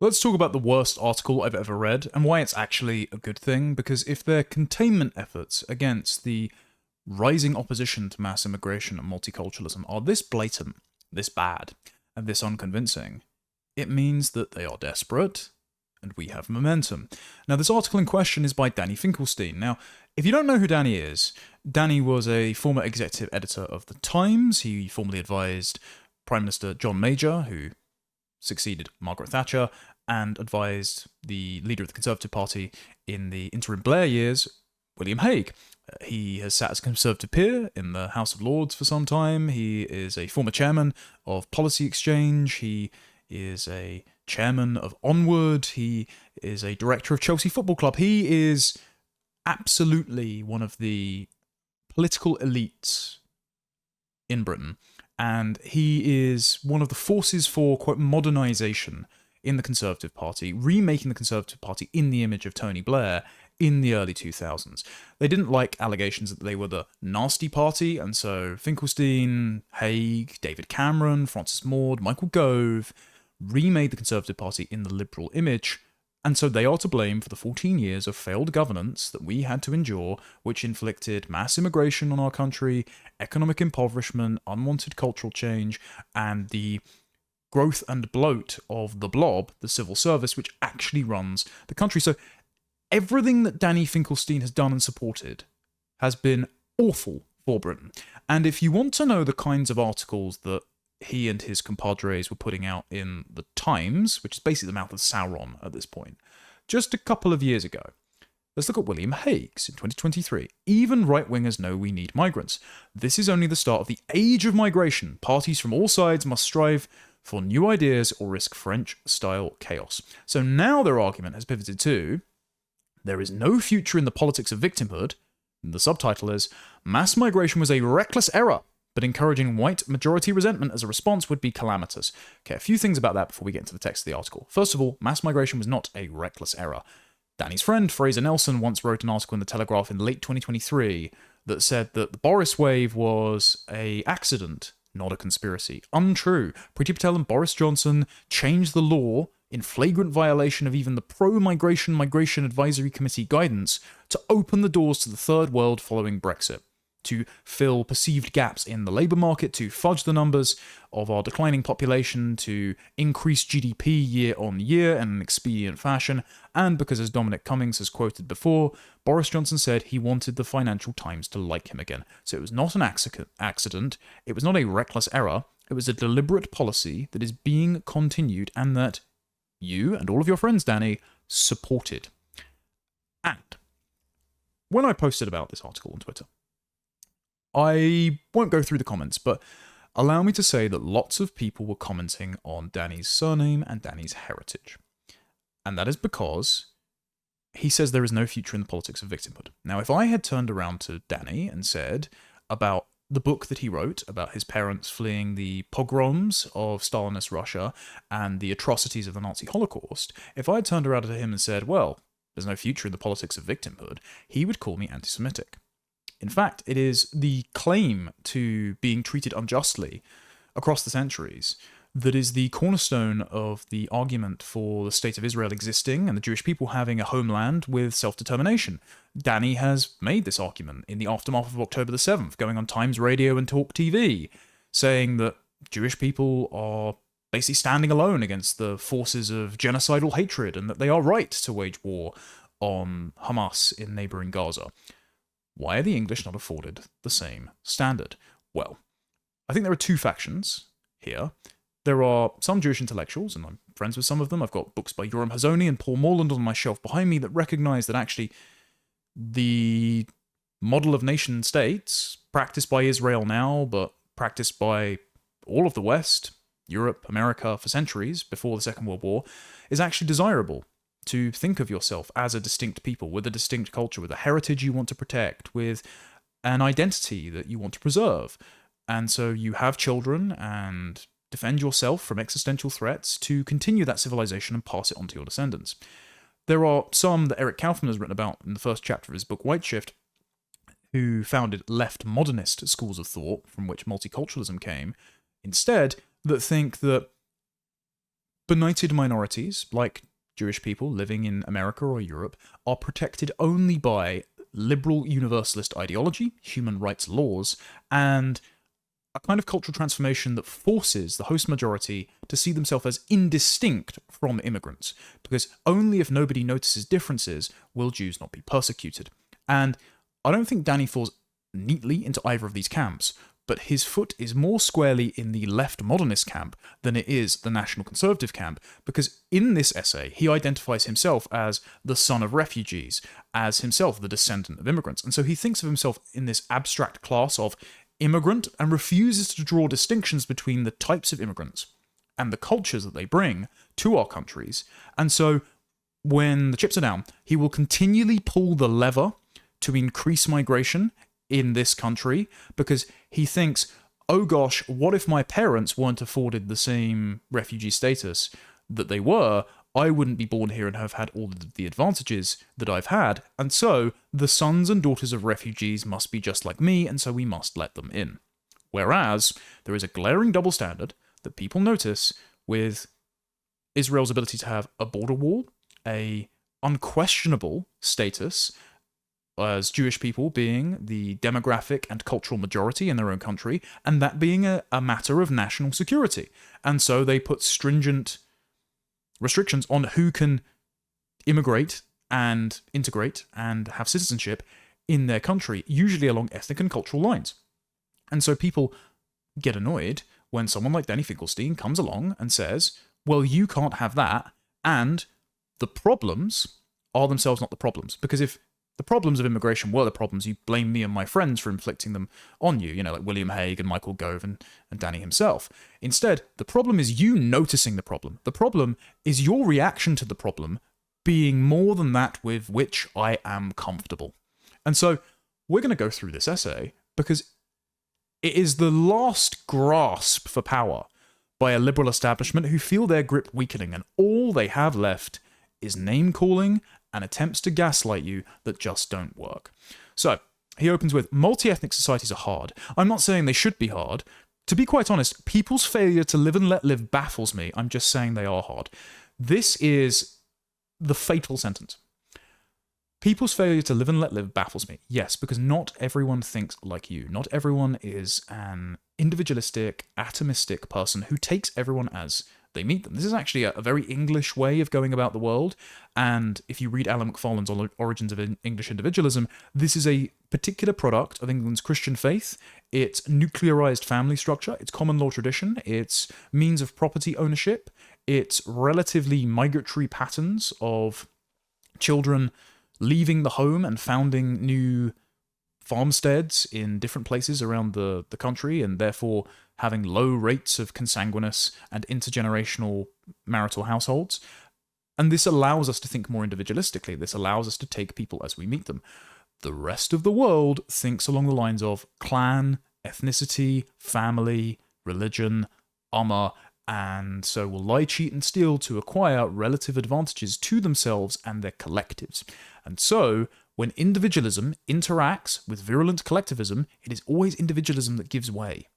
Let's talk about the worst article I've ever read and why it's actually a good thing, because if their containment efforts against the rising opposition to mass immigration and multiculturalism are this blatant, this bad, and this unconvincing, it means that they are desperate, and we have momentum. Now, this article in question is by Danny Finkelstein. Now, if you don't know who Danny is, Danny was a former executive editor of The Times. He formerly advised Prime Minister John Major, who succeeded Margaret Thatcher, and advised the leader of the Conservative Party in the interim Blair years, William Hague. He has sat as a Conservative peer in the House of Lords for some time. He is a former chairman of Policy Exchange. He is a chairman of Onward. He is a director of Chelsea Football Club. He is absolutely one of the political elites in Britain. And he is one of the forces for, quote, modernisation in the Conservative Party, remaking the Conservative Party in the image of Tony Blair in the early 2000s. They didn't like allegations that they were the nasty party, and so Finkelstein, Hague, David Cameron, Francis Maude, Michael Gove remade the Conservative Party in the liberal image, and so they are to blame for the 14 years of failed governance that we had to endure, which inflicted mass immigration on our country, economic impoverishment, unwanted cultural change, and the growth and bloat of the blob, the civil service, which actually runs the country. So everything that Danny Finkelstein has done and supported has been awful for Britain. And if you want to know the kinds of articles that he and his compadres were putting out in The Times, which is basically the mouth of Sauron at this point, just a couple of years ago, let's look at William Hague's in 2023. Even right-wingers know we need migrants. This is only the start of the age of migration. Parties from all sides must strive for new ideas or risk French-style chaos. So now their argument has pivoted to, there is no future in the politics of victimhood. The subtitle is, mass migration was a reckless error, but encouraging white majority resentment as a response would be calamitous. Okay, a few things about that before we get into the text of the article. First of all, mass migration was not a reckless error. Danny's friend, Fraser Nelson, once wrote an article in The Telegraph in late 2023 that said that the Boris wave was an accident, not a conspiracy. Untrue. Priti Patel and Boris Johnson changed the law in flagrant violation of even the pro-migration Migration Advisory Committee guidance to open the doors to the third world following Brexit, to fill perceived gaps in the labour market, to fudge the numbers of our declining population, to increase GDP year on year in an expedient fashion, and because, as Dominic Cummings has quoted before, Boris Johnson said he wanted the Financial Times to like him again. So it was not an accident, it was not a reckless error, it was a deliberate policy that is being continued and that you and all of your friends, Danny, supported. And when I posted about this article on Twitter, I won't go through the comments, but allow me to say that lots of people were commenting on Danny's surname and Danny's heritage. And that is because he says there is no future in the politics of victimhood. Now, if I had turned around to Danny and said about the book that he wrote about his parents fleeing the pogroms of Stalinist Russia and the atrocities of the Nazi Holocaust, if I had turned around to him and said, well, there's no future in the politics of victimhood, he would call me anti-Semitic. In fact, it is the claim to being treated unjustly across the centuries that is the cornerstone of the argument for the state of Israel existing and the Jewish people having a homeland with self-determination. Danny has made this argument in the aftermath of October the 7th, going on Times Radio and Talk TV, saying that Jewish people are basically standing alone against the forces of genocidal hatred and that they are right to wage war on Hamas in neighbouring Gaza. Why are the English not afforded the same standard? Well, I think there are two factions here. There are some Jewish intellectuals, and I'm friends with some of them. I've got books by Yoram Hazony and Paul Morland on my shelf behind me that recognise that actually the model of nation states, practiced by Israel now, but practiced by all of the West, Europe, America, for centuries before the Second World War, is actually desirable. To think of yourself as a distinct people, with a distinct culture, with a heritage you want to protect, with an identity that you want to preserve. And so you have children and defend yourself from existential threats to continue that civilization and pass it on to your descendants. There are some that Eric Kaufman has written about in the first chapter of his book White Shift, who founded left modernist schools of thought, from which multiculturalism came, instead, that think that Benighted minorities, like Jewish people living in America or Europe, are protected only by liberal universalist ideology, human rights laws, and a kind of cultural transformation that forces the host majority to see themselves as indistinct from immigrants, because only if nobody notices differences will Jews not be persecuted. And I don't think Danny falls neatly into either of these camps, but his foot is more squarely in the left modernist camp than it is the national conservative camp, because in this essay he identifies himself as the son of refugees, as himself the descendant of immigrants, and so he thinks of himself in this abstract class of immigrant and refuses to draw distinctions between the types of immigrants and the cultures that they bring to our countries. And so when the chips are down, he will continually pull the lever to increase migration in this country, because he thinks, oh gosh, what if my parents weren't afforded the same refugee status that they were? I wouldn't be born here and have had all of the advantages that I've had, and so the sons and daughters of refugees must be just like me, and so we must let them in. Whereas there is a glaring double standard that people notice with Israel's ability to have a border wall, a unquestionable status as Jewish people being the demographic and cultural majority in their own country, and that being a matter of national security. And so they put stringent restrictions on who can immigrate and integrate and have citizenship in their country, usually along ethnic and cultural lines. And so people get annoyed when someone like Danny Finkelstein comes along and says, well, you can't have that, and the problems are themselves not the problems. Because if the problems of immigration were the problems, you blame me and my friends for inflicting them on you, like William Hague and Michael Gove and Danny himself. Instead, the problem is you noticing the problem. The problem is your reaction to the problem being more than that with which I am comfortable. And so we're going to go through this essay because it is the last grasp for power by a liberal establishment who feel their grip weakening, and all they have left is name-calling and attempts to gaslight you that just don't work. So, he opens with, multi-ethnic societies are hard. I'm not saying they should be hard. To be quite honest, people's failure to live and let live baffles me. I'm just saying they are hard. This is the fatal sentence. People's failure to live and let live baffles me. Yes, because not everyone thinks like you. Not everyone is an individualistic, atomistic person who takes everyone as they meet them. This is actually a very English way of going about the world, and if you read Alan McFarlane's Origins of English Individualism, this is a particular product of England's Christian faith, its nuclearized family structure, its common law tradition, its means of property ownership, its relatively migratory patterns of children leaving the home and founding new farmsteads in different places around the country, and therefore having low rates of consanguineous and intergenerational marital households. And this allows us to think more individualistically. This allows us to take people as we meet them. The rest of the world thinks along the lines of clan, ethnicity, family, religion, and so will lie, cheat, and steal to acquire relative advantages to themselves and their collectives. And so, when individualism interacts with virulent collectivism, it is always individualism that gives way.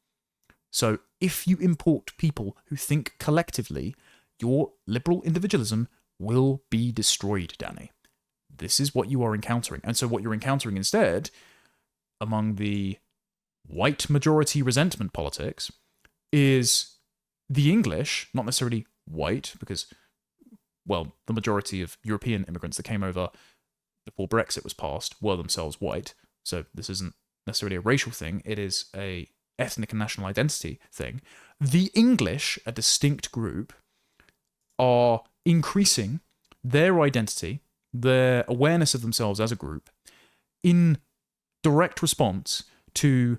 So, if you import people who think collectively, your liberal individualism will be destroyed, Danny. This is what you are encountering. And so what you're encountering instead, among the white majority resentment politics, is the English, not necessarily white, because, well, the majority of European immigrants that came over before Brexit was passed were themselves white. So this isn't necessarily a racial thing. It is a ethnic and national identity thing. The English, a distinct group, are increasing their identity, their awareness of themselves as a group, in direct response to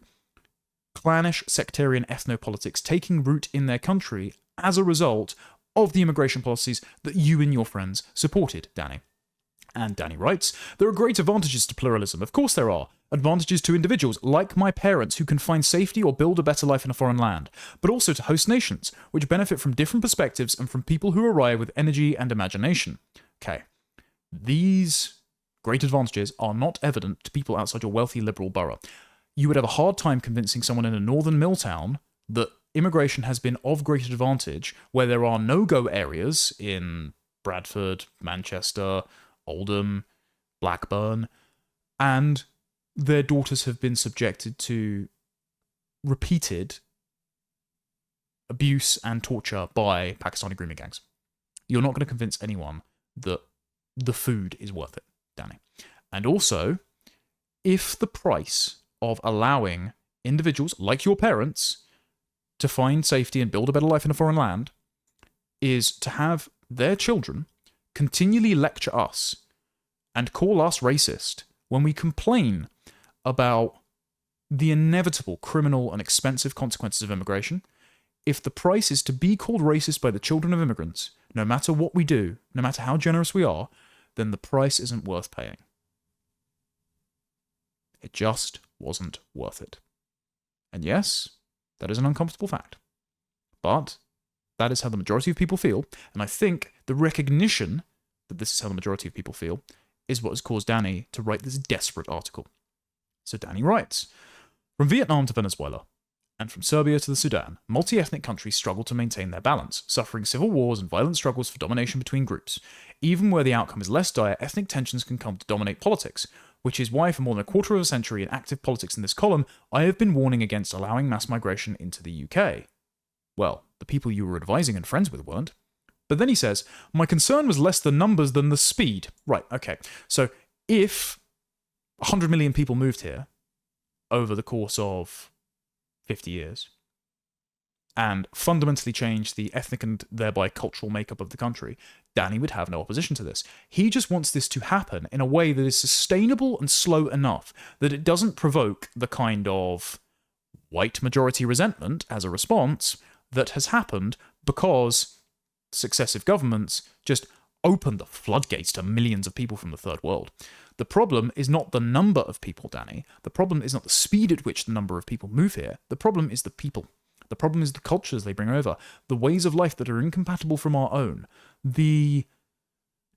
clannish sectarian ethnopolitics taking root in their country as a result of the immigration policies that you and your friends supported, Danny. And Danny writes, there are great advantages to pluralism. Of course there are. Advantages to individuals, like my parents, who can find safety or build a better life in a foreign land, but also to host nations, which benefit from different perspectives and from people who arrive with energy and imagination. Okay. These great advantages are not evident to people outside your wealthy liberal borough. You would have a hard time convincing someone in a northern mill town that immigration has been of great advantage where there are no-go areas in Bradford, Manchester, Oldham, Blackburn, and their daughters have been subjected to repeated abuse and torture by Pakistani grooming gangs. You're not going to convince anyone that the food is worth it, Danny. And also, if the price of allowing individuals like your parents to find safety and build a better life in a foreign land is to have their children continually lecture us and call us racist when we complain about the inevitable criminal and expensive consequences of immigration, if the price is to be called racist by the children of immigrants, no matter what we do, no matter how generous we are, then the price isn't worth paying. It just wasn't worth it. And yes, that is an uncomfortable fact. But that is how the majority of people feel, and I think the recognition that this is how the majority of people feel is what has caused Danny to write this desperate article. So Danny writes, from Vietnam to Venezuela, and from Serbia to the Sudan, multi-ethnic countries struggle to maintain their balance, suffering civil wars and violent struggles for domination between groups. Even where the outcome is less dire, ethnic tensions can come to dominate politics, which is why for more than a quarter of a century in active politics in this column, I have been warning against allowing mass migration into the UK. Well, the people you were advising and friends with weren't. But then he says, my concern was less the numbers than the speed. Right, okay. So if 100 million people moved here over the course of 50 years and fundamentally changed the ethnic and thereby cultural makeup of the country, Danny would have no opposition to this. He just wants this to happen in a way that is sustainable and slow enough that it doesn't provoke the kind of white majority resentment as a response that has happened because successive governments just opened the floodgates to millions of people from the third world. The problem is not the number of people, Danny. The problem is not the speed at which the number of people move here. The problem is the people. The problem is the cultures they bring over, the ways of life that are incompatible from our own, the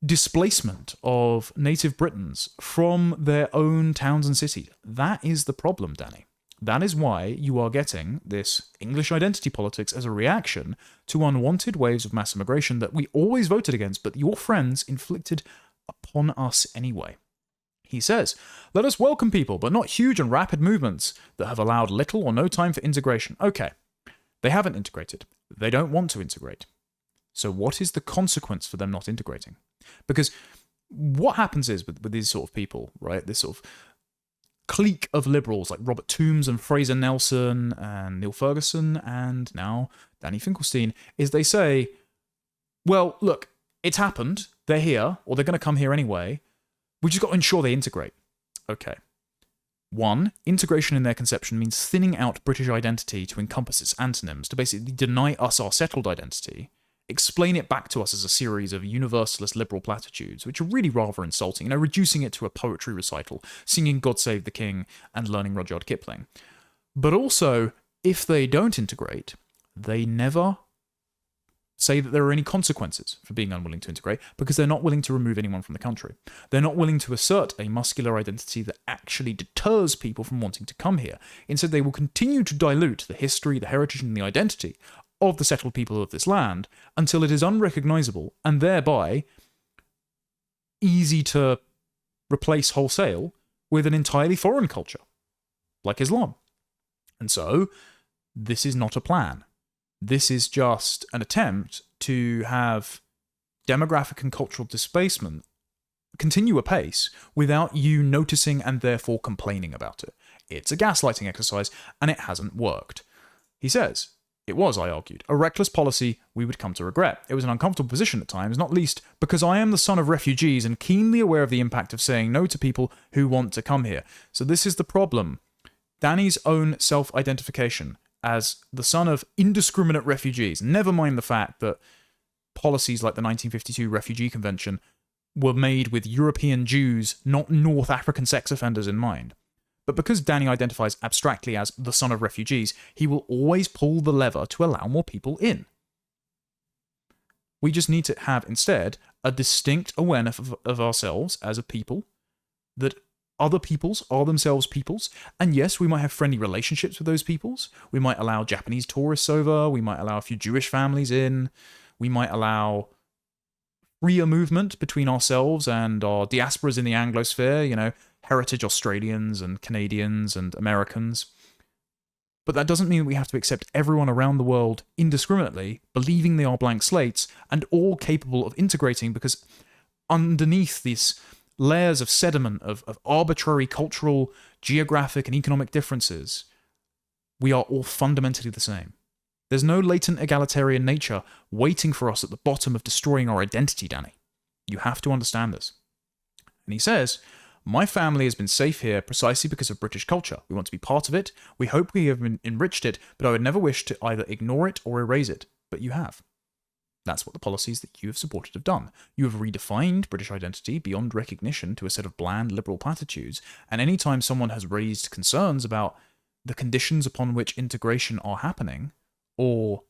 displacement of native Britons from their own towns and cities. That is the problem, Danny. That is why you are getting this English identity politics as a reaction to unwanted waves of mass immigration that we always voted against, but your friends inflicted upon us anyway. He says, let us welcome people, but not huge and rapid movements that have allowed little or no time for integration. Okay, they haven't integrated. They don't want to integrate. So what is the consequence for them not integrating? Because what happens is with these sort of people, right, this sort of clique of liberals like Robert Toombs and Fraser Nelson and Neil Ferguson and now Danny Finkelstein, is they say, well, look, it's happened. They're here, or they're going to come here anyway. We just got to ensure they integrate. Okay. One, integration in their conception means thinning out British identity to encompass its antonyms, to basically deny us our settled identity, explain it back to us as a series of universalist liberal platitudes, which are really rather insulting, reducing it to a poetry recital, singing God Save the King and learning Rudyard Kipling. But also, if they don't integrate, they never say that there are any consequences for being unwilling to integrate because they're not willing to remove anyone from the country. They're not willing to assert a muscular identity that actually deters people from wanting to come here. Instead, they will continue to dilute the history, the heritage, and the identity of the settled people of this land until it is unrecognizable and thereby easy to replace wholesale with an entirely foreign culture, like Islam. And so, this is not a plan. This is just an attempt to have demographic and cultural displacement continue apace without you noticing and therefore complaining about it. It's a gaslighting exercise, and it hasn't worked. He says, it was, I argued, a reckless policy we would come to regret. It was an uncomfortable position at times, not least because I am the son of refugees and keenly aware of the impact of saying no to people who want to come here. So this is the problem. Danny's own self-identification as the son of indiscriminate refugees, never mind the fact that policies like the 1952 Refugee Convention were made with European Jews, not North African sex offenders in mind. But because Danny identifies abstractly as the son of refugees, he will always pull the lever to allow more people in. We just need to have, instead, a distinct awareness of ourselves as a people that other peoples are themselves peoples, and yes, we might have friendly relationships with those peoples. We might allow Japanese tourists over, we might allow a few Jewish families in, we might allow freer movement between ourselves and our diasporas in the Anglosphere, you know, heritage Australians and Canadians and Americans. But that doesn't mean that we have to accept everyone around the world indiscriminately, believing they are blank slates, and all capable of integrating, because underneath these layers of sediment, of arbitrary cultural, geographic, and economic differences, we are all fundamentally the same. There's no latent egalitarian nature waiting for us at the bottom of destroying our identity, Danny. You have to understand this. And he says, my family has been safe here precisely because of British culture. We want to be part of it. We hope we have enriched it, but I would never wish to either ignore it or erase it. But you have. That's what the policies that you have supported have done. You have redefined British identity beyond recognition to a set of bland liberal platitudes, and any time someone has raised concerns about the conditions upon which integration are happening, or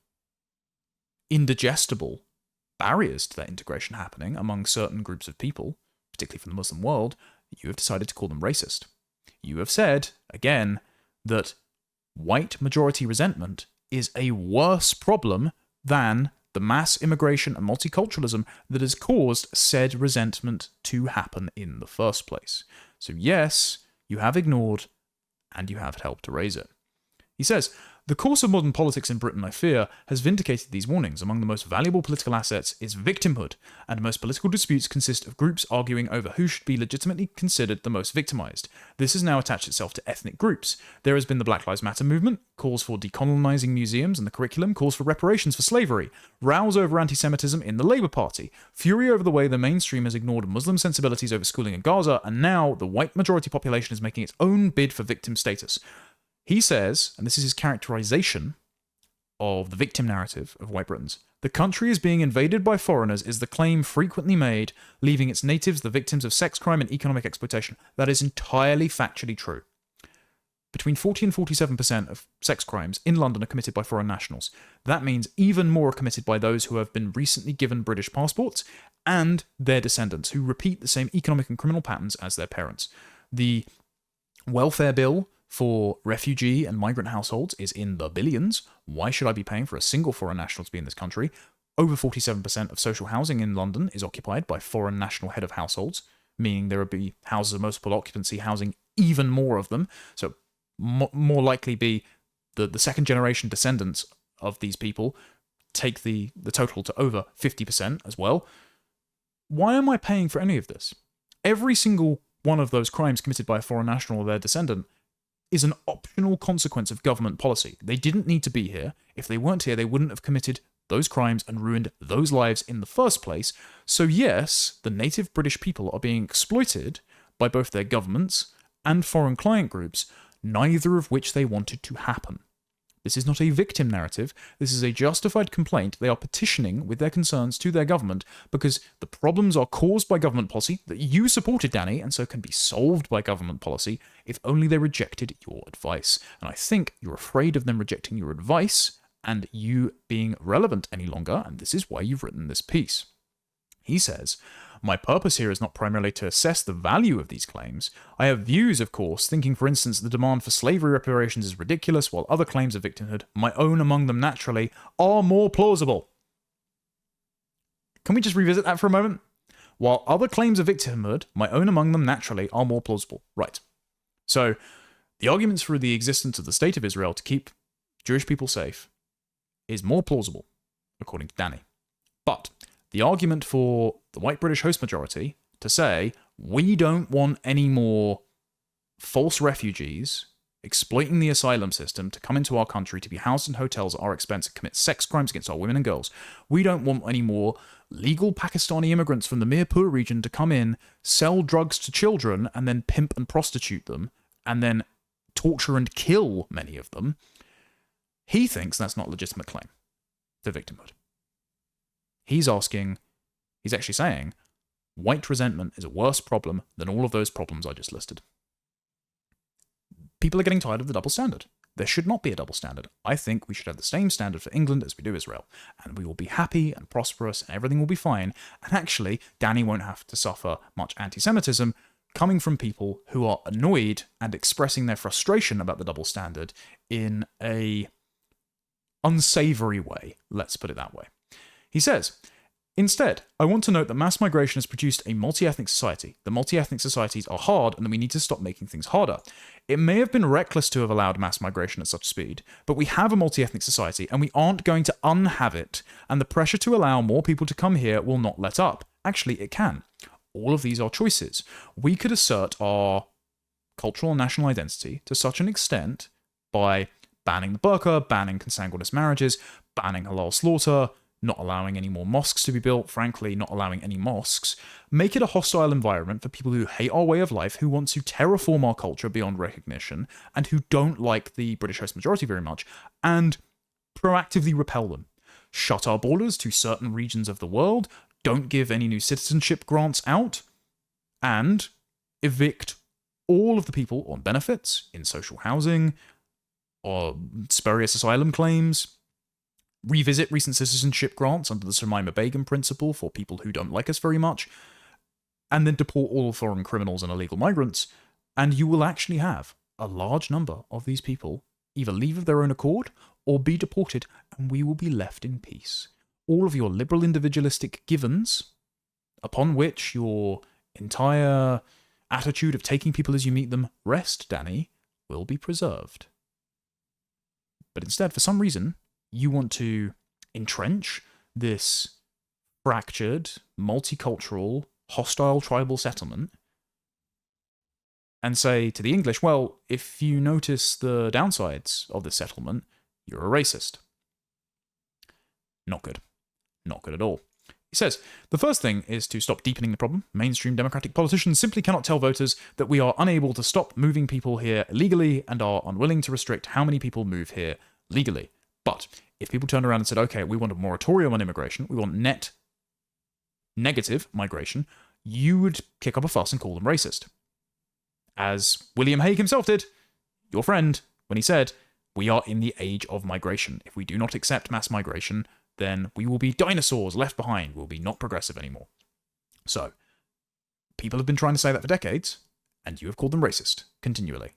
indigestible barriers to that integration happening among certain groups of people, particularly from the Muslim world, you have decided to call them racist. You have said, again, that white majority resentment is a worse problem than the mass immigration and multiculturalism that has caused said resentment to happen in the first place. So yes, you have ignored and you have helped to raise it. He says, the course of modern politics in Britain, I fear, has vindicated these warnings. Among the most valuable political assets is victimhood, and most political disputes consist of groups arguing over who should be legitimately considered the most victimized. This has now attached itself to ethnic groups. There has been the Black Lives Matter movement, calls for decolonizing museums and the curriculum, calls for reparations for slavery, rows over anti-Semitism in the Labour Party, fury over the way the mainstream has ignored Muslim sensibilities over schooling in Gaza, and now the white majority population is making its own bid for victim status. He says, and this is his characterization of the victim narrative of white Britons, the country is being invaded by foreigners is the claim frequently made, leaving its natives the victims of sex crime and economic exploitation. That is entirely factually true. Between 40 and 47% of sex crimes in London are committed by foreign nationals. That means even more are committed by those who have been recently given British passports and their descendants, who repeat the same economic and criminal patterns as their parents. The welfare bill for refugee and migrant households is in the billions. Why should I be paying for a single foreign national to be in this country? Over 47% of social housing in London is occupied by foreign national head of households, meaning there would be houses of multiple occupancy housing even more of them. So more likely be the second generation descendants of these people take the total to over 50% as well. Why am I paying for any of this? Every single one of those crimes committed by a foreign national or their descendant is an optional consequence of government policy. They didn't need to be here. If they weren't here, they wouldn't have committed those crimes and ruined those lives in the first place. So yes, the native British people are being exploited by both their governments and foreign client groups, neither of which they wanted to happen. This is not a victim narrative. This is a justified complaint. They are petitioning with their concerns to their government because the problems are caused by government policy that you supported, Danny, and so can be solved by government policy if only they rejected your advice. And I think you're afraid of them rejecting your advice and you being relevant any longer, and this is why you've written this piece. He says, my purpose here is not primarily to assess the value of these claims. I have views, of course, thinking, for instance, the demand for slavery reparations is ridiculous, while other claims of victimhood, my own among them naturally, are more plausible. Can we just revisit that for a moment? While other claims of victimhood, my own among them naturally, are more plausible. Right. So, the arguments for the existence of the State of Israel to keep Jewish people safe is more plausible, according to Danny. But the argument for the white British host majority to say, we don't want any more false refugees exploiting the asylum system to come into our country to be housed in hotels at our expense and commit sex crimes against our women and girls. We don't want any more legal Pakistani immigrants from the Mirpur region to come in, sell drugs to children, and then pimp and prostitute them, and then torture and kill many of them. He thinks that's not a legitimate claim to victimhood. He's actually saying, white resentment is a worse problem than all of those problems I just listed. People are getting tired of the double standard. There should not be a double standard. I think we should have the same standard for England as we do Israel, and we will be happy and prosperous, and everything will be fine, and actually, Danny won't have to suffer much anti-Semitism coming from people who are annoyed and expressing their frustration about the double standard in a unsavory way, let's put it that way. He says, instead, I want to note that mass migration has produced a multi-ethnic society. The multi-ethnic societies are hard, and that we need to stop making things harder. It may have been reckless to have allowed mass migration at such speed, but we have a multi-ethnic society, and we aren't going to unhave it, and the pressure to allow more people to come here will not let up. Actually, it can. All of these are choices. We could assert our cultural and national identity to such an extent by banning the burqa, banning consanguineous marriages, banning halal slaughter, not allowing any more mosques to be built, frankly, not allowing any mosques, make it a hostile environment for people who hate our way of life, who want to terraform our culture beyond recognition, and who don't like the British host majority very much, and proactively repel them. Shut our borders to certain regions of the world, don't give any new citizenship grants out, and evict all of the people on benefits, in social housing, or spurious asylum claims, revisit recent citizenship grants under the Semaima Begum principle for people who don't like us very much, and then deport all foreign criminals and illegal migrants, and you will actually have a large number of these people either leave of their own accord or be deported, and we will be left in peace. All of your liberal individualistic givens, upon which your entire attitude of taking people as you meet them rest, Danny, will be preserved. But instead, for some reason, you want to entrench this fractured, multicultural, hostile tribal settlement and say to the English, well, if you notice the downsides of this settlement, you're a racist. Not good. Not good at all. He says, the first thing is to stop deepening the problem. Mainstream democratic politicians simply cannot tell voters that we are unable to stop moving people here illegally and are unwilling to restrict how many people move here legally. But if people turned around and said, okay, we want a moratorium on immigration, we want net negative migration, you would kick up a fuss and call them racist. As William Hague himself did, your friend, when he said, we are in the age of migration. If we do not accept mass migration, then we will be dinosaurs left behind. We'll be not progressive anymore. So, people have been trying to say that for decades, and you have called them racist, continually.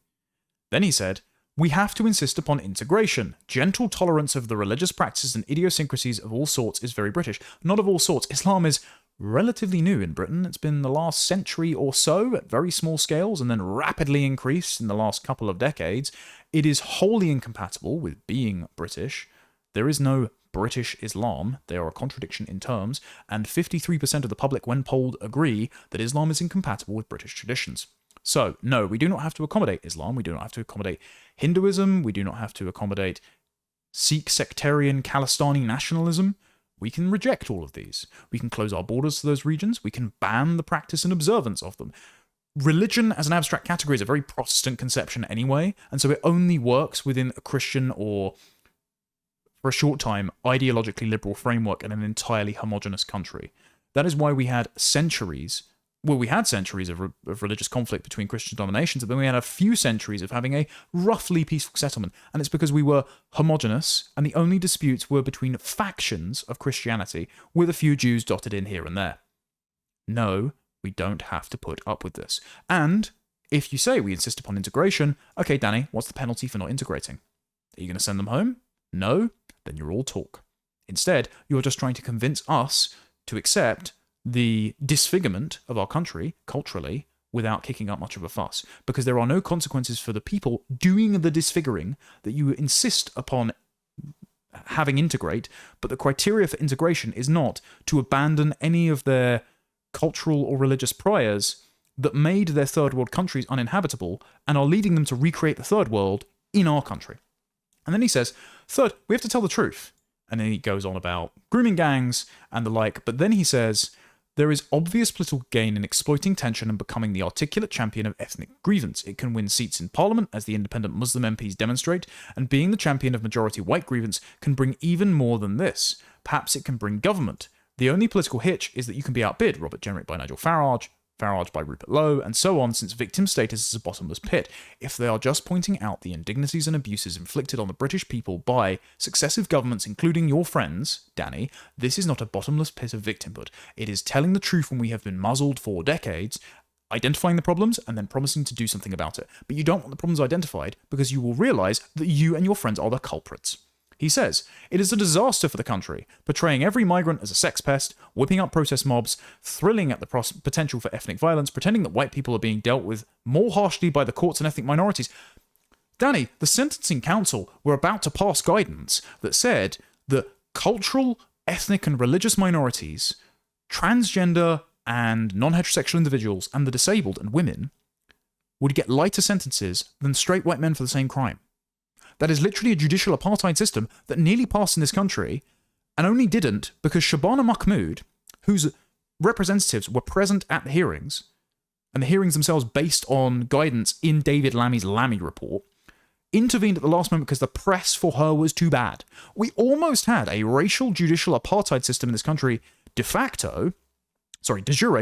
Then he said, we have to insist upon integration. Gentle tolerance of the religious practices and idiosyncrasies of all sorts is very British. Not of all sorts. Islam is relatively new in Britain. It's been the last century or so at very small scales and then rapidly increased in the last couple of decades. It is wholly incompatible with being British. There is no British Islam. They are a contradiction in terms, and 53% of the public, when polled, agree that Islam is incompatible with British traditions. So, no, we do not have to accommodate Islam. We do not have to accommodate Hinduism. We do not have to accommodate Sikh sectarian Khalistani nationalism. We can reject all of these. We can close our borders to those regions. We can ban the practice and observance of them. Religion as an abstract category is a very Protestant conception anyway, and so it only works within a Christian or, for a short time, ideologically liberal framework in an entirely homogenous country. That is why we had centuries of religious conflict between Christian dominations, but then we had a few centuries of having a roughly peaceful settlement. And it's because we were homogenous, and the only disputes were between factions of Christianity, with a few Jews dotted in here and there. No, we don't have to put up with this. And if you say we insist upon integration, okay, Danny, what's the penalty for not integrating? Are you going to send them home? No? Then you're all talk. Instead, you're just trying to convince us to accept the disfigurement of our country, culturally, without kicking up much of a fuss. Because there are no consequences for the people doing the disfiguring that you insist upon having integrate, but the criteria for integration is not to abandon any of their cultural or religious priors that made their third world countries uninhabitable and are leading them to recreate the third world in our country. And then he says, third, we have to tell the truth. And then he goes on about grooming gangs and the like, but then he says, there is obvious political gain in exploiting tension and becoming the articulate champion of ethnic grievance. It can win seats in parliament, as the independent Muslim MPs demonstrate, and being the champion of majority white grievance can bring even more than this. Perhaps it can bring government. The only political hitch is that you can be outbid, Robert Jenrick by Nigel Farage, Farage by Rupert Lowe, and so on, since victim status is a bottomless pit. If they are just pointing out the indignities and abuses inflicted on the British people by successive governments, including your friends, Danny, this is not a bottomless pit of victimhood. It is telling the truth when we have been muzzled for decades, identifying the problems and then promising to do something about it. But you don't want the problems identified because you will realize that you and your friends are the culprits. He says, it is a disaster for the country, portraying every migrant as a sex pest, whipping up protest mobs, thrilling at the potential for ethnic violence, pretending that white people are being dealt with more harshly by the courts and ethnic minorities. Danny, the Sentencing Council were about to pass guidance that said that cultural, ethnic, and religious minorities, transgender and non-heterosexual individuals, and the disabled and women would get lighter sentences than straight white men for the same crime. That is literally a judicial apartheid system that nearly passed in this country and only didn't because Shabana Mahmood, whose representatives were present at the hearings, and the hearings themselves based on guidance in David Lammy's Lammy report, intervened at the last moment because the press for her was too bad. We almost had a racial judicial apartheid system in this country de jure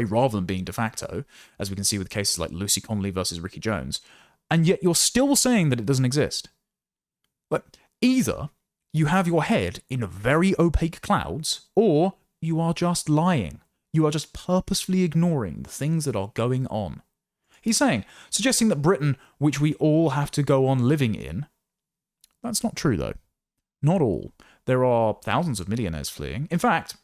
rather than being de facto, as we can see with cases like Lucy Conley versus Ricky Jones, and yet you're still saying that it doesn't exist. But either you have your head in very opaque clouds, or you are just lying. You are just purposefully ignoring the things that are going on. He's suggesting that Britain, which we all have to go on living in, that's not true though. Not all. There are thousands of millionaires fleeing. In fact,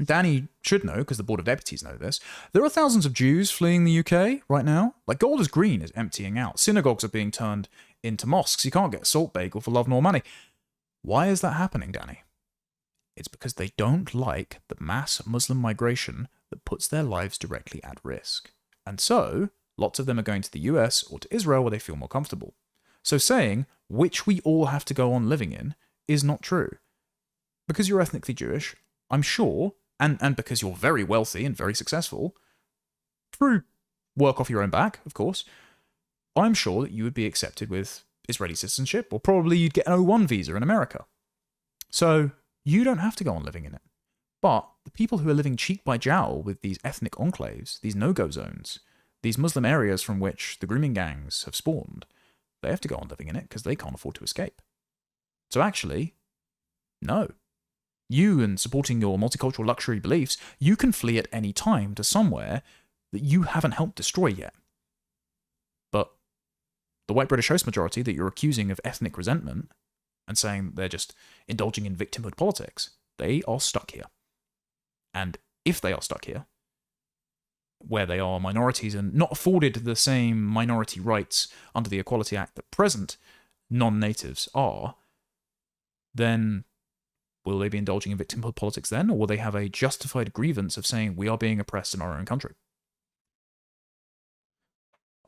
Danny should know, because the Board of Deputies know this, there are thousands of Jews fleeing the UK right now. Like, Golders Green is emptying out. Synagogues are being turned into mosques. You can't get a salt bagel for love nor money. Why is that happening, Danny? It's because they don't like the mass Muslim migration that puts their lives directly at risk. And so, lots of them are going to the US or to Israel where they feel more comfortable. So saying, which we all have to go on living in, is not true. Because you're ethnically Jewish, I'm sure, and because you're very wealthy and very successful, through work off your own back, of course, I'm sure that you would be accepted with Israeli citizenship, or probably you'd get an O1 visa in America. So you don't have to go on living in it. But the people who are living cheek by jowl with these ethnic enclaves, these no-go zones, these Muslim areas from which the grooming gangs have spawned, they have to go on living in it because they can't afford to escape. So actually, no. You, and supporting your multicultural luxury beliefs, you can flee at any time to somewhere that you haven't helped destroy yet. But the white British host majority that you're accusing of ethnic resentment and saying they're just indulging in victimhood politics, they are stuck here. And if they are stuck here, where they are minorities and not afforded the same minority rights under the Equality Act that present non-natives are, then will they be indulging in victimhood politics then, or will they have a justified grievance of saying we are being oppressed in our own country?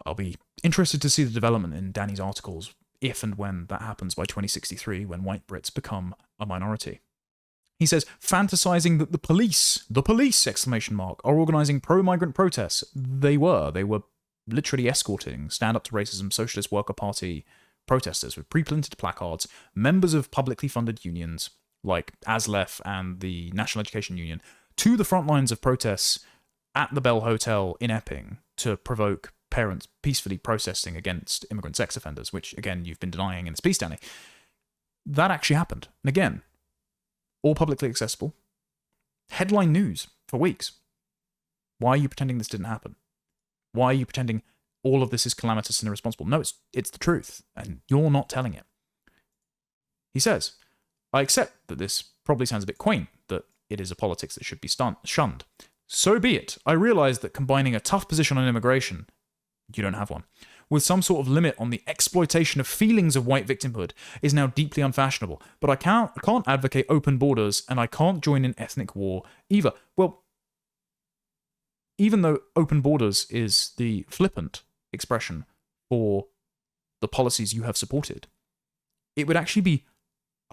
I'll be interested to see the development in Danny's articles if and when that happens by 2063, when white Brits become a minority. He says, fantasizing that the police, exclamation mark, are organising pro-migrant protests. They were literally escorting Stand Up to Racism Socialist Worker Party protesters with pre-printed placards, members of publicly funded unions like ASLEF and the National Education Union, to the front lines of protests at the Bell Hotel in Epping to provoke parents peacefully protesting against immigrant sex offenders, which, again, you've been denying in this piece, Danny. That actually happened. And again, all publicly accessible. Headline news for weeks. Why are you pretending this didn't happen? Why are you pretending all of this is calamitous and irresponsible? No, it's the truth, and you're not telling it. He says, I accept that this probably sounds a bit quaint, that it is a politics that should be shunned. So be it. I realise that combining a tough position on immigration, you don't have one, with some sort of limit on the exploitation of feelings of white victimhood is now deeply unfashionable. But I can't advocate open borders, and I can't join in ethnic war either. Well, even though open borders is the flippant expression for the policies you have supported, it would actually be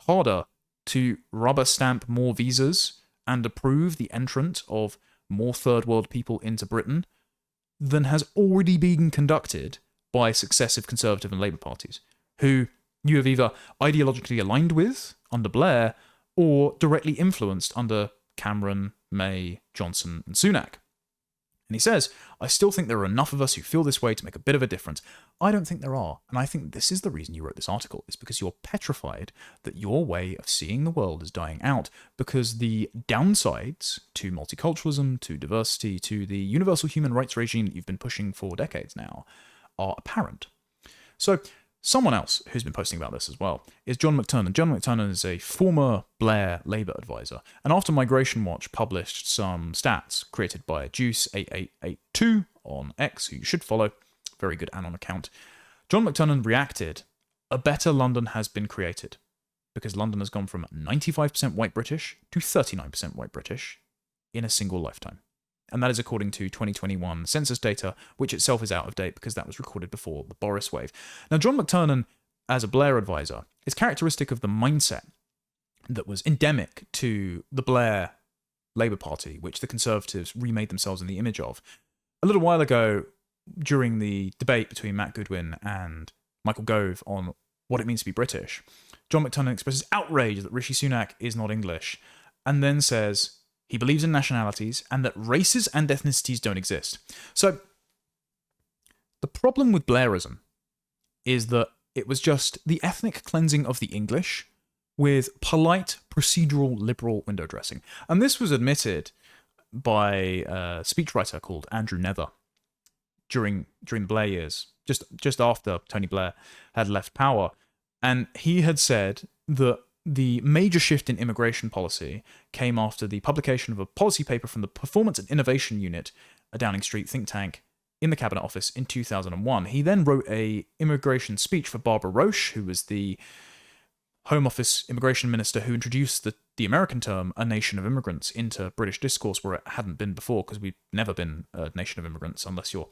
harder to rubber stamp more visas and approve the entrance of more third world people into Britain than has already been conducted by successive Conservative and Labour parties, who you have either ideologically aligned with under Blair or directly influenced under Cameron, May, Johnson and Sunak. And he says, I still think there are enough of us who feel this way to make a bit of a difference. I don't think there are. And I think this is the reason you wrote this article, is because you're petrified that your way of seeing the world is dying out, because the downsides to multiculturalism, to diversity, to the universal human rights regime that you've been pushing for decades now are apparent. So someone else who's been posting about this as well is John McTernan. John McTernan is a former Blair Labour advisor. And after Migration Watch published some stats created by Juice8882 on X, who you should follow, very good Anon account, John McTernan reacted, a better London has been created. Because London has gone from 95% white British to 39% white British in a single lifetime. And that is according to 2021 census data, which itself is out of date because that was recorded before the Boris wave. Now, John McTernan, as a Blair advisor, is characteristic of the mindset that was endemic to the Blair Labour Party, which the Conservatives remade themselves in the image of. A little while ago, during the debate between Matt Goodwin and Michael Gove on what it means to be British, John McTernan expresses outrage that Rishi Sunak is not English, and then says he believes in nationalities and that races and ethnicities don't exist. So, the problem with Blairism is that it was just the ethnic cleansing of the English with polite, procedural, liberal window dressing. And this was admitted by a speechwriter called Andrew Nether during the Blair years, just after Tony Blair had left power. And he had said that the major shift in immigration policy came after the publication of a policy paper from the Performance and Innovation Unit, a Downing Street think tank, in the Cabinet Office in 2001. He then wrote a immigration speech for Barbara Roche, who was the Home Office immigration minister who introduced the American term, a nation of immigrants, into British discourse where it hadn't been before, because we've never been a nation of immigrants unless you're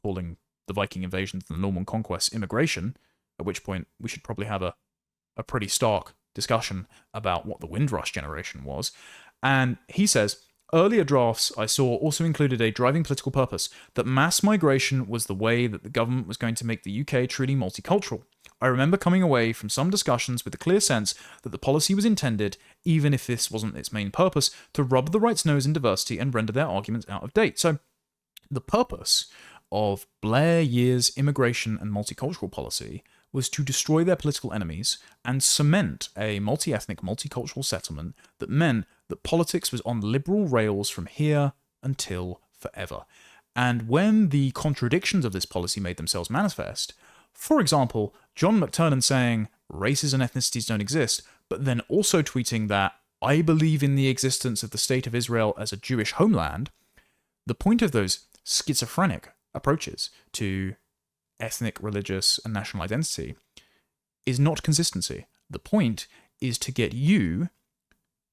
calling the Viking invasions and the Norman conquest immigration, at which point we should probably have a pretty stark discussion about what the Windrush generation was. And he says, earlier drafts I saw also included a driving political purpose, that mass migration was the way that the government was going to make the UK truly multicultural. I remember coming away from some discussions with a clear sense that the policy was intended, even if this wasn't its main purpose, to rub the right's nose in diversity and render their arguments out of date. So the purpose of Blair years immigration and multicultural policy was to destroy their political enemies and cement a multi-ethnic, multicultural settlement that meant that politics was on liberal rails from here until forever. And when the contradictions of this policy made themselves manifest, for example, John McTernan saying races and ethnicities don't exist, but then also tweeting that I believe in the existence of the State of Israel as a Jewish homeland, the point of those schizophrenic approaches to ethnic, religious, and national identity is not consistency. The point is to get you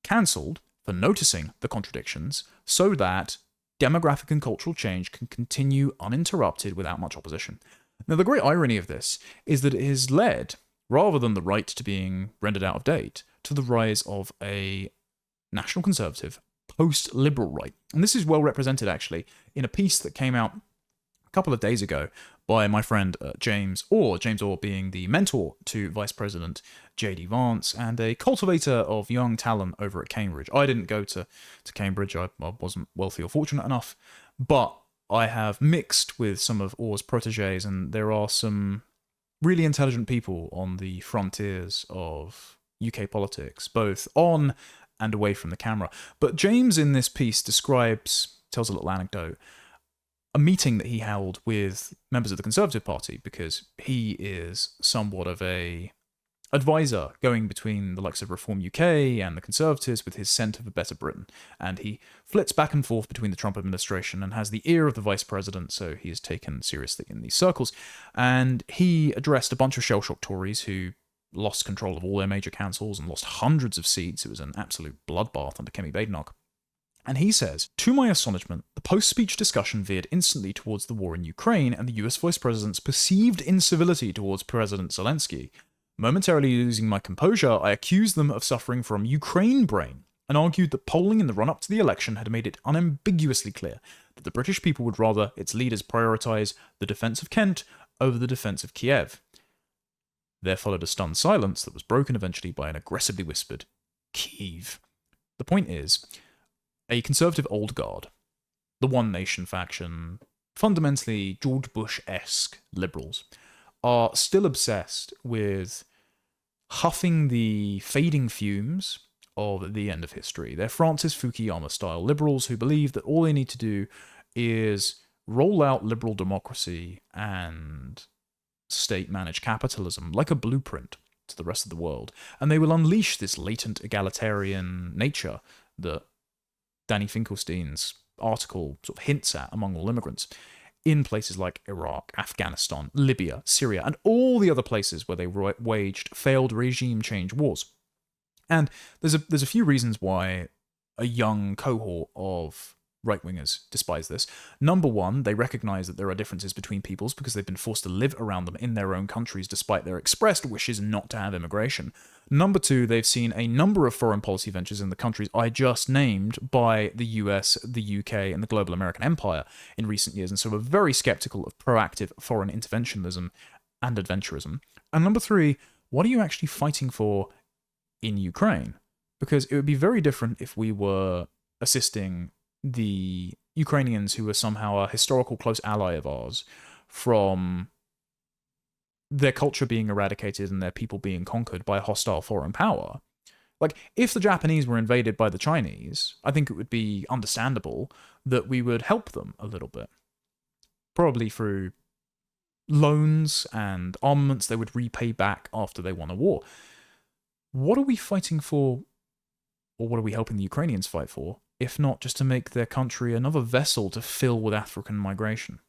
cancelled for noticing the contradictions so that demographic and cultural change can continue uninterrupted without much opposition. Now, the great irony of this is that it has led, rather than the right to being rendered out of date, to the rise of a national conservative, post-liberal right. And this is well represented, actually, in a piece that came out a couple of days ago by my friend James Orr being the mentor to Vice President J.D. Vance and a cultivator of young talent over at Cambridge. I didn't go to Cambridge, I wasn't wealthy or fortunate enough, but I have mixed with some of Orr's proteges, and there are some really intelligent people on the frontiers of UK politics, both on and away from the camera. But James in this piece tells a little anecdote, a meeting that he held with members of the Conservative Party, because he is somewhat of a advisor going between the likes of Reform UK and the Conservatives with his Centre for Better Britain. And he flits back and forth between the Trump administration and has the ear of the Vice President, so he is taken seriously in these circles. And he addressed a bunch of shell-shocked Tories who lost control of all their major councils and lost hundreds of seats. It was an absolute bloodbath under Kemi Badenoch. And he says, to my astonishment, the post-speech discussion veered instantly towards the war in Ukraine and the US Vice President's perceived incivility towards President Zelensky. Momentarily losing my composure, I accused them of suffering from Ukraine brain and argued that polling in the run-up to the election had made it unambiguously clear that the British people would rather its leaders prioritise the defence of Kent over the defence of Kiev. There followed a stunned silence that was broken eventually by an aggressively whispered, Kiev. The point is, a Conservative old guard the One Nation faction, fundamentally George Bush-esque liberals, are still obsessed with huffing the fading fumes of the end of history. They're Francis Fukuyama-style liberals who believe that all they need to do is roll out liberal democracy and state-managed capitalism like a blueprint to the rest of the world, and they will unleash this latent egalitarian nature that Danny Finkelstein's article sort of hints at among all immigrants in places like Iraq, Afghanistan, Libya, Syria, and all the other places where they waged failed regime change wars. And there's a few reasons why a young cohort of right-wingers despise this. Number one, they recognize that there are differences between peoples because they've been forced to live around them in their own countries despite their expressed wishes not to have immigration. Number two, they've seen a number of foreign policy ventures in the countries I just named by the US, the UK, and the global American empire in recent years, and so are very skeptical of proactive foreign interventionism and adventurism. And number three, what are you actually fighting for in Ukraine? Because it would be very different if we were assisting the Ukrainians, who are somehow a historical close ally of ours, from their culture being eradicated and their people being conquered by a hostile foreign power. Like, if the Japanese were invaded by the Chinese, I think it would be understandable that we would help them a little bit. Probably through loans and armaments they would repay back after they won a war. What are we fighting for, or what are we helping the Ukrainians fight for, if not just to make their country another vessel to fill with African migration?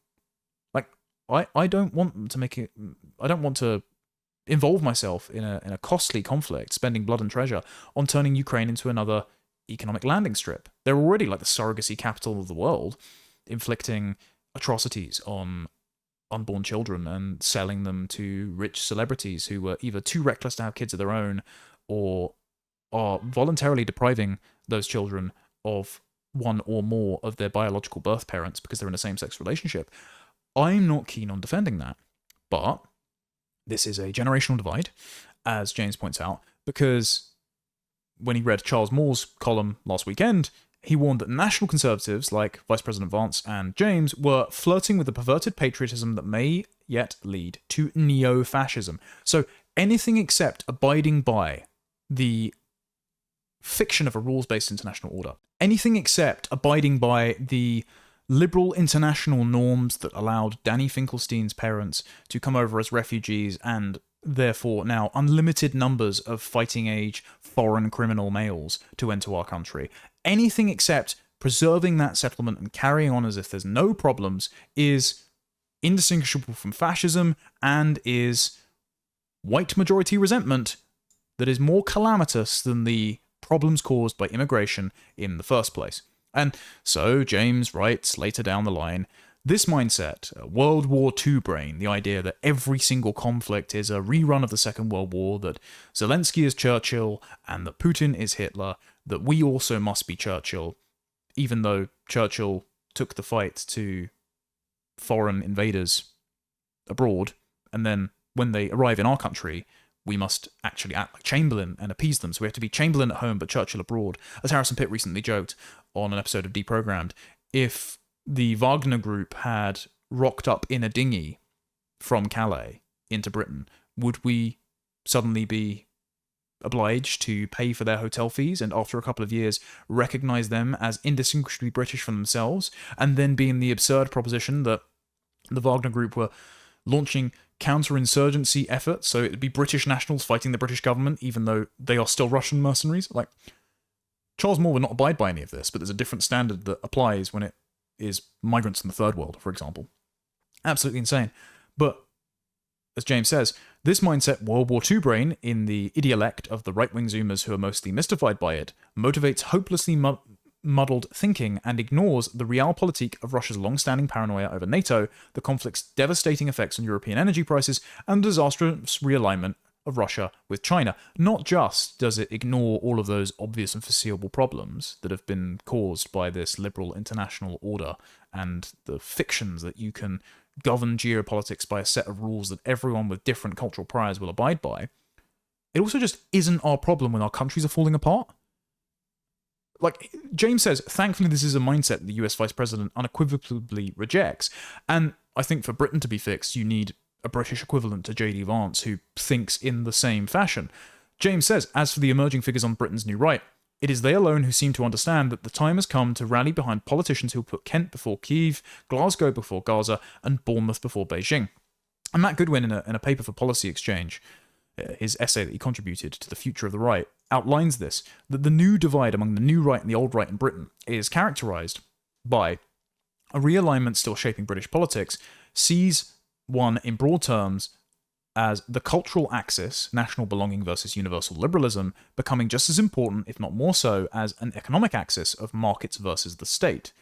Like, I don't want them to make it. I don't want to involve myself in a costly conflict, spending blood and treasure on turning Ukraine into another economic landing strip. They're already like the surrogacy capital of the world, inflicting atrocities on unborn children and selling them to rich celebrities who were either too reckless to have kids of their own or are voluntarily depriving those children of one or more of their biological birth parents because they're in a same-sex relationship. I'm not keen on defending that, but this is a generational divide, as James points out, because when he read Charles Moore's column last weekend, he warned that national conservatives like Vice President Vance and James were flirting with a perverted patriotism that may yet lead to neo-fascism. So anything except abiding by the fiction of a rules-based international order, anything except abiding by the liberal international norms that allowed Danny Finkelstein's parents to come over as refugees and therefore now unlimited numbers of fighting-age foreign criminal males to enter our country, anything except preserving that settlement and carrying on as if there's no problems is indistinguishable from fascism and is white majority resentment that is more calamitous than the problems caused by immigration in the first place. And so James writes later down the line, this mindset, World War II brain, the idea that every single conflict is a rerun of the Second World War, that Zelensky is Churchill and that Putin is Hitler, that we also must be Churchill, even though Churchill took the fight to foreign invaders abroad, and then when they arrive in our country, we must actually act like Chamberlain and appease them. So we have to be Chamberlain at home but Churchill abroad. As Harrison Pitt recently joked on an episode of Deprogrammed, if the Wagner group had rocked up in a dinghy from Calais into Britain, would we suddenly be obliged to pay for their hotel fees and after a couple of years recognise them as indistinguishably British from themselves, and then be in the absurd proposition that the Wagner group were launching counterinsurgency efforts, so it'd be British nationals fighting the British government even though they are still Russian mercenaries? Like, Charles Moore would not abide by any of this, but there's a different standard that applies when it is migrants from the third world, for example. Absolutely insane. But, as James says, this mindset, World War II brain, in the idiolect of the right-wing Zoomers who are mostly mystified by it, motivates hopelessly muddled thinking and ignores the realpolitik of Russia's long-standing paranoia over NATO, the conflict's devastating effects on European energy prices, and the disastrous realignment of Russia with China. Not just does it ignore all of those obvious and foreseeable problems that have been caused by this liberal international order and the fictions that you can govern geopolitics by a set of rules that everyone with different cultural priors will abide by, it also just isn't our problem when our countries are falling apart. Like, James says, thankfully this is a mindset the US Vice President unequivocally rejects. And I think for Britain to be fixed, you need a British equivalent to J.D. Vance who thinks in the same fashion. James says, as for the emerging figures on Britain's new right, it is they alone who seem to understand that the time has come to rally behind politicians who put Kent before Kyiv, Glasgow before Gaza, and Bournemouth before Beijing. And Matt Goodwin, in a paper for Policy Exchange, his essay that he contributed to the future of the right, outlines this, that the new divide among the new right and the old right in Britain is characterised by a realignment still shaping British politics, sees one in broad terms as the cultural axis, national belonging versus universal liberalism, becoming just as important, if not more so, as an economic axis of markets versus the state.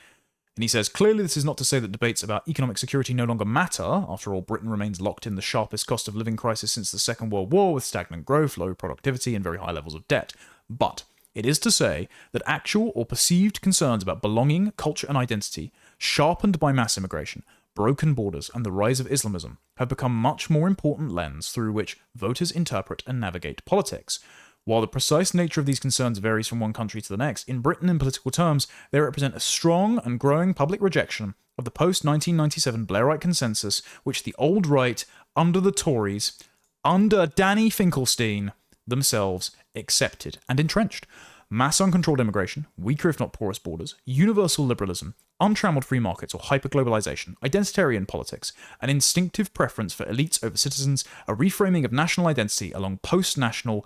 And he says, clearly this is not to say that debates about economic security no longer matter. After all, Britain remains locked in the sharpest cost of living crisis since the Second World War, with stagnant growth, low productivity, and very high levels of debt. But it is to say that actual or perceived concerns about belonging, culture, and identity, sharpened by mass immigration, broken borders, and the rise of Islamism, have become much more important lens through which voters interpret and navigate politics. While the precise nature of these concerns varies from one country to the next, in Britain, in political terms, they represent a strong and growing public rejection of the post-1997 Blairite consensus, which the old right, under the Tories, under Danny Finkelstein, themselves accepted and entrenched. Mass uncontrolled immigration, weaker if not porous borders, universal liberalism, untrammeled free markets or hyperglobalization, identitarian politics, an instinctive preference for elites over citizens, a reframing of national identity along post-national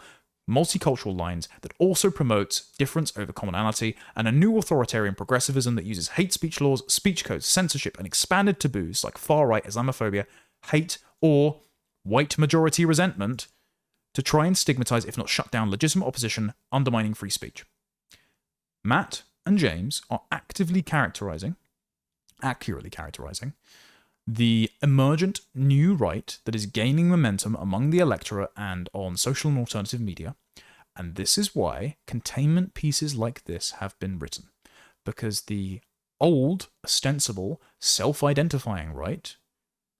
multicultural lines that also promotes difference over commonality, and a new authoritarian progressivism that uses hate speech laws, speech codes, censorship, and expanded taboos like far-right Islamophobia, hate, or white majority resentment to try and stigmatize, if not shut down, legitimate opposition, undermining free speech. Matt and James are accurately characterizing the emergent new right that is gaining momentum among the electorate and on social and alternative media, and this is why containment pieces like this have been written, because the old, ostensible, self-identifying right,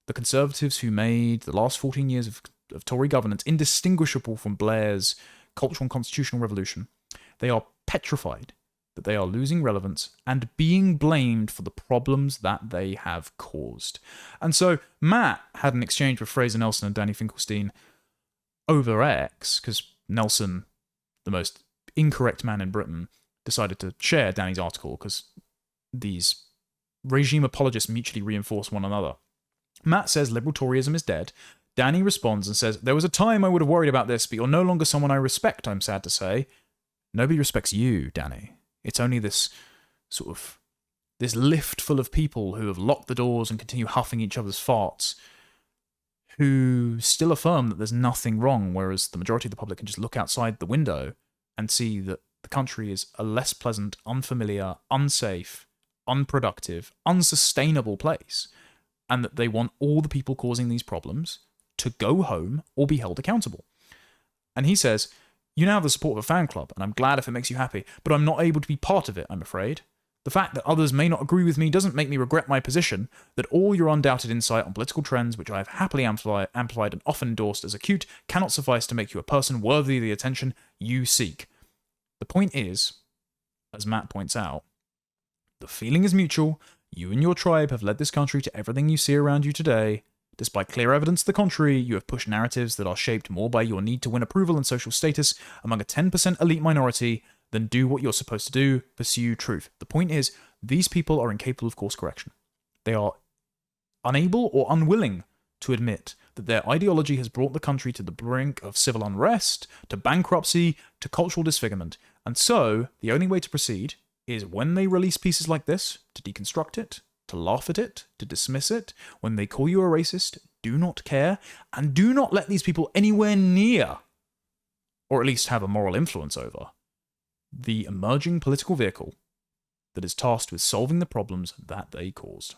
the Conservatives who made the last 14 years of Tory governance indistinguishable from Blair's cultural and constitutional revolution, they are petrified that they are losing relevance and being blamed for the problems that they have caused. And so Matt had an exchange with Fraser Nelson and Danny Finkelstein over X, because Nelson, the most incorrect man in Britain, decided to share Danny's article because these regime apologists mutually reinforce one another. Matt says liberal Toryism is dead. Danny responds and says, there was a time I would have worried about this, but you're no longer someone I respect, I'm sad to say. Nobody respects you, Danny. It's only this lift full of people who have locked the doors and continue huffing each other's farts, who still affirm that there's nothing wrong, whereas the majority of the public can just look outside the window and see that the country is a less pleasant, unfamiliar, unsafe, unproductive, unsustainable place, and that they want all the people causing these problems to go home or be held accountable. And he says, you now have the support of a fan club, and I'm glad if it makes you happy, but I'm not able to be part of it, I'm afraid. The fact that others may not agree with me doesn't make me regret my position, that all your undoubted insight on political trends, which I have happily amplified and often endorsed as acute, cannot suffice to make you a person worthy of the attention you seek. The point is, as Matt points out, the feeling is mutual. You and your tribe have led this country to everything you see around you today. Despite clear evidence to the contrary, you have pushed narratives that are shaped more by your need to win approval and social status among a 10% elite minority than do what you're supposed to do, pursue truth. The point is, these people are incapable of course correction. They are unable or unwilling to admit that their ideology has brought the country to the brink of civil unrest, to bankruptcy, to cultural disfigurement. And so, the only way to proceed is when they release pieces like this, to deconstruct it, to laugh at it, to dismiss it. When they call you a racist, do not care, and do not let these people anywhere near, or at least have a moral influence over, the emerging political vehicle that is tasked with solving the problems that they caused.